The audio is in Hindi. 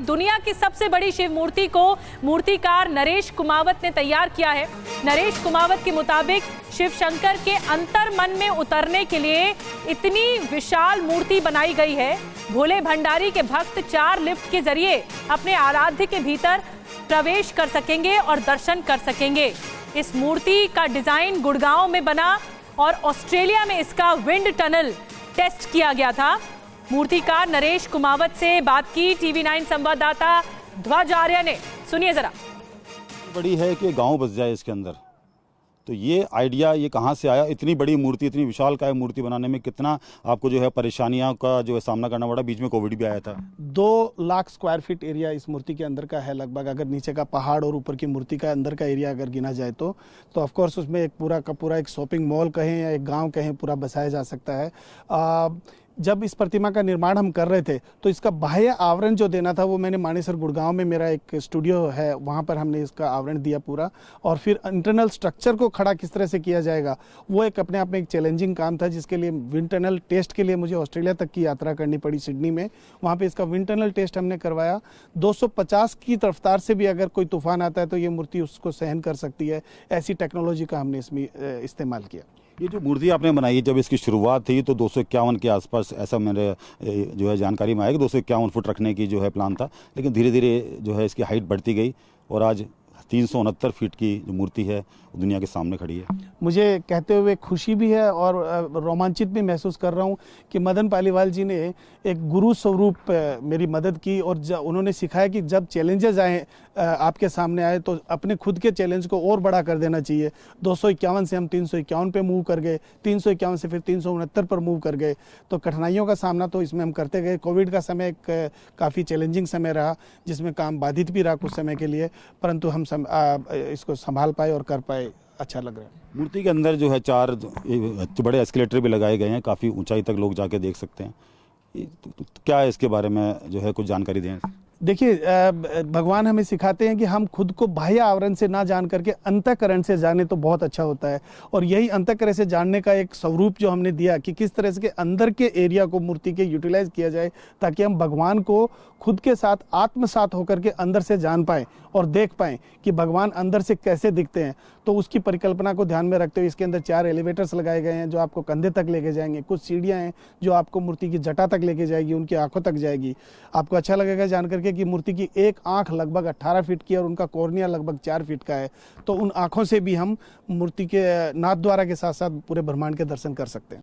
दुनिया की सबसे बड़ी शिव मूर्ति को मूर्तिकार नरेश कुमावत ने तैयार किया है। नरेश कुमावत के मुताबिक शिव शंकर के अंतर मन में उतरने के लिए इतनी विशाल मूर्ति बनाई गई है। भोले भंडारी के भक्त 4 लिफ्ट के जरिए अपने आराध्य के भीतर प्रवेश कर सकेंगे और दर्शन कर सकेंगे। इस मूर्ति का डिजाइन गुड़गांव में बना और ऑस्ट्रेलिया में इसका विंड टनल टेस्ट किया गया था। मूर्तिकार नरेश कुमावत से बात की TV9 संवाददाता ध्वज आर्य ने। सुनिए जरा। बड़ी है कि गांव बस जाए इसके अंदर, तो ये आइडिया ये कहाँ से आया? इतनी बड़ी मूर्ति, इतनी विशाल काय मूर्ति बनाने में कितना आपको जो है परेशानियों का जो है सामना करना पड़ा? बीच में कोविड भी आया था। 2 लाख स्क्वायर फीट एरिया इस मूर्ति के अंदर का है लगभग। अगर नीचे का पहाड़ और ऊपर की मूर्ति का अंदर का एरिया अगर गिना जाए तो ऑफ कोर्स उसमें एक पूरा का पूरा एक शॉपिंग मॉल कहें या एक गाँव कहें पूरा बसाया जा सकता है। जब इस प्रतिमा का निर्माण हम कर रहे थे तो इसका बाह्य आवरण जो देना था वो मैंने मानेसर गुड़गांव में मेरा एक स्टूडियो है, वहाँ पर हमने इसका आवरण दिया पूरा। और फिर इंटरनल स्ट्रक्चर को खड़ा किस तरह से किया जाएगा वो एक अपने आप में एक चैलेंजिंग काम था, जिसके लिए विंड टनल टेस्ट के लिए मुझे ऑस्ट्रेलिया तक की यात्रा करनी पड़ी सिडनी में। वहाँ पर इसका विंड टनल टेस्ट हमने करवाया। 250 की रफ्तार से भी अगर कोई तूफान आता है तो ये मूर्ति उसको सहन कर सकती है। ऐसी टेक्नोलॉजी का हमने इसमें इस्तेमाल किया। ये जो मूर्ति आपने बनाई, जब इसकी शुरुआत थी तो 251 के आसपास ऐसा मेरे जो है जानकारी में आया कि 251 फुट रखने की जो है प्लान था, लेकिन धीरे धीरे जो है इसकी हाइट बढ़ती गई और आज 369 फीट की जो मूर्ति है वो दुनिया के सामने खड़ी है। मुझे कहते हुए खुशी भी है और रोमांचित भी महसूस कर रहा हूँ कि मदन पालीवाल जी ने एक गुरु स्वरूप मेरी मदद की और उन्होंने सिखाया कि जब चैलेंजेस आए आपके सामने आए तो अपने खुद के चैलेंज को और बड़ा कर देना चाहिए। 251 से हम 351 पे मूव कर गए, 351 से फिर 369 पर मूव कर गए। तो कठिनाइयों का सामना तो इसमें हम करते गए। कोविड का समय एक काफ़ी चैलेंजिंग समय रहा, जिसमें काम बाधित भी रहा कुछ समय के लिए, परंतु हम इसको संभाल पाए और कर पाए। अच्छा लग रहा है। मूर्ति के अंदर जो है 4 बड़े एस्केलेटर भी लगाए गए हैं, काफ़ी ऊंचाई तक लोग जाके देख सकते हैं। क्या है इसके बारे में जो है कुछ जानकारी दें? देखिए, भगवान हमें सिखाते हैं कि हम खुद को बाह्य आवरण से ना जान करके अंतःकरण से जाने तो बहुत अच्छा होता है। और यही अंतःकरण से जानने का एक स्वरूप जो हमने दिया कि किस तरह से के अंदर के एरिया को मूर्ति के यूटिलाइज किया जाए, ताकि हम भगवान को खुद के साथ आत्मसात होकर के अंदर से जान पाएं और देख पाएं कि भगवान अंदर से कैसे दिखते हैं। तो उसकी परिकल्पना को ध्यान में रखते हुए इसके अंदर 4 एलिवेटर्स लगाए गए हैं जो आपको कंधे तक लेके जाएंगे। कुछ सीढ़ियाँ हैं जो आपको मूर्ति की जटा तक लेके जाएगी, उनकी आंखों तक जाएगी। आपको अच्छा लगेगा जान करके कि मूर्ति की एक आंख लगभग 18 फीट की और उनका कॉर्निया लगभग 4 फीट का है। तो उन आंखों से भी हम मूर्ति के नाथ द्वारा के साथ साथ पूरे ब्रह्मांड के दर्शन कर सकते हैं।